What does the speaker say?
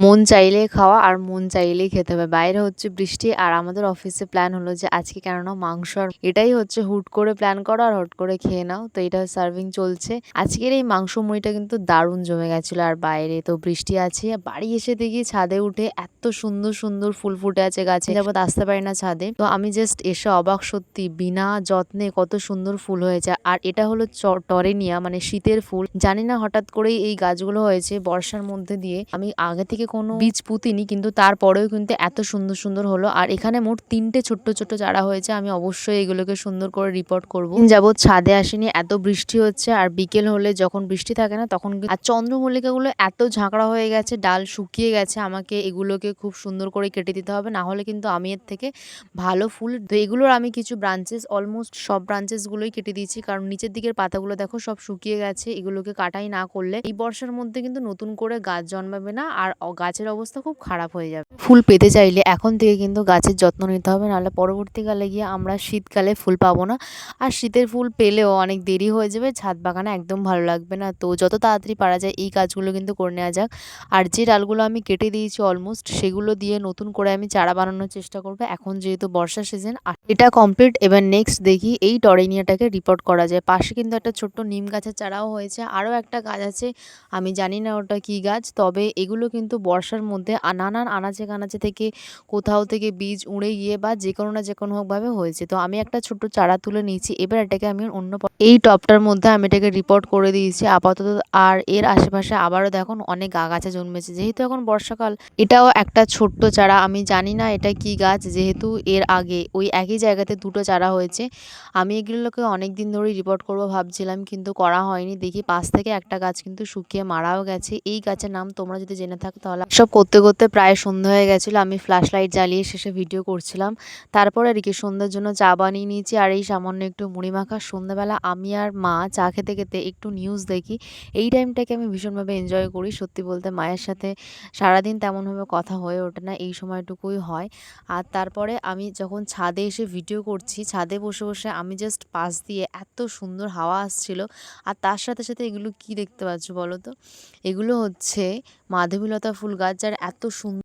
মন চাইলেই খাওয়া আর মন চাইলেই খেতে হবে। বাইরে হচ্ছে বৃষ্টি আর আমাদের অফিসে প্ল্যান হলো যে আজকে কেননা মাংস আর এটাই হচ্ছে হুট করে প্ল্যান করা আর হুট করে খেয়ে নাও। তো এটা সার্ভিং চলছে। আজকের এই মাংস মুড়িটা কিন্তু দারুণ জমে গেছিল। আর বাইরে তো বৃষ্টি আছে। বাড়ি এসে দেখি ছাদে উঠে এত সুন্দর, সুন্দর ফুল ফুটে আছে গাছে। যাবত আসতে পারি না ছাদে। তো আমি জাস্ট এসে অবাক সত্যি বিনা যত্নে কত সুন্দর ফুল হয়েছে। আর এটা হলো টরেনিয়া মানে শীতের ফুল। জানি না হঠাৎ করেই এই গাছগুলো হয়েছে বর্ষার মধ্যে দিয়ে। আমি আগে থেকে কোনো বীজ পুঁতিনি কিন্তু তারপরেও কিন্তু এত সুন্দর সুন্দর হলো। আর এখানে মোট ৩টে ছোট্ট ছোট্ট চারা হয়েছে। আমি অবশ্যই এগুলোকে সুন্দর করে রিপোর্ট করব। যাবত ছাদে আসেনি, এত বৃষ্টি হচ্ছে। আর বিকেল হলে যখন বৃষ্টি থাকে না তখন আর চন্দ্রমল্লিকাগুলো এত ঝাঁকড়া হয়ে গেছে, ডাল শুকিয়ে গেছে। আমাকে এগুলোকে খুব সুন্দর করে কেটে দিতে হবে, না হলে কিন্তু আমি এর থেকে ভালো ফুল। তো এগুলোর আমি কিছু ব্রাঞ্চেস অলমোস্ট সব ব্রাঞ্চেস গুলোই কেটে দিয়েছি, কারণ নিচের দিকের পাতাগুলো দেখো সব শুকিয়ে গেছে। এগুলোকে কাটাই না করলে এই বর্ষার মধ্যে কিন্তু নতুন করে গাছ জন্মাবে না আর গাছের অবস্থা খুব খারাপ হয়ে যাবে। ফুল পেতে চাইলে এখন থেকে কিন্তু গাছের যত্ন নিতে হবে, নাহলে পরবর্তীকালে গিয়ে আমরা শীতকালে ফুল পাবো না। আর শীতের ফুল পেলেও অনেক দেরি হয়ে যাবে, ছাদ বাগানে একদম ভালো লাগবে না। তো যত তাড়াতাড়ি পারা যায় এই কাজগুলো কিন্তু করে নেওয়া যাক। আর যে ডালগুলো আমি কেটে দিয়েছি অলমোস্ট সেগুলো দিয়ে নতুন করে আমি চারা বানানোর চেষ্টা করবো, এখন যেহেতু বর্ষা সিজন। এটা কমপ্লিট, এবার নেক্সট দেখি এই টরেনিয়াটাকে রিপোর্ট করা যায়। পাশে কিন্তু একটা ছোট্ট নিম গাছের চারাও হয়েছে, আরও একটা গাছ আছে আমি জানি না ওটা কি গাছ। তবে এগুলো কিন্তু বর্ষার মধ্যে নানান আনাচে কানাচে থেকে কোথাও থেকে বীজ উড়ে গিয়ে বা যে কোনো না যে কোনো ভাবে হয়েছে। তো আমি একটা ছোট্ট চারা তুলে নিয়েছি, এবার এটাকে আমি অন্য এই টবটার মধ্যে আমি এটাকে রিপোর্ট করে দিয়েছি আপাতত। আর এর আশেপাশে আবারও দেখুন অনেক আগাছা জন্মেছে, যেহেতু এখন বর্ষাকাল। এটাও একটা ছোট্ট চারা, আমি জানি না এটা কি গাছ, যেহেতু এর আগে ওই একই জায়গাতে দুটো চারা হয়েছে। আমি এগুলোকে অনেক দিন ধরেই রিপোর্ট করব ভাবছিলাম, কিন্তু করা হয়নি। দেখি পাশ থেকে একটা গাছ কিন্তু শুকিয়ে মারাও গেছে। এই গাছের নাম তোমরা যদি জেনে থাকো তাহলে। সব করতে করতে প্রায় সন্ধ্যা হয়ে গেছিলো, আমি ফ্ল্যাশ লাইট জ্বালিয়ে শেষে ভিডিও করছিলাম। তারপরে আর কি সন্ধ্যার জন্য চা বানিয়ে নিয়েছি আর এই সামান্য একটু মুড়ি মাখা। সন্ধ্যাবেলা আমি আর মা চা খেতে খেতে একটু নিউজ দেখি। এই টাইমটাকে আমি ভীষণভাবে এনজয় করি। সত্যি বলতে মায়ের সাথে সারাদিন তেমনভাবে কথা হয়ে ওঠে না, এই সময়টুকুই হয়। আর তারপরে আমি যখন ছাদে এসে ভিডিও করছি, ছাদে বসে বসে আমি জাস্ট পাশ দিয়ে এত সুন্দর হাওয়া আসছিল। আর তার সাথে সাথে এগুলো কি দেখতে পাচ্ছ বলো তো, এগুলো হচ্ছে মাধবীলতা ফুল গাছ, যার এত সুন্দর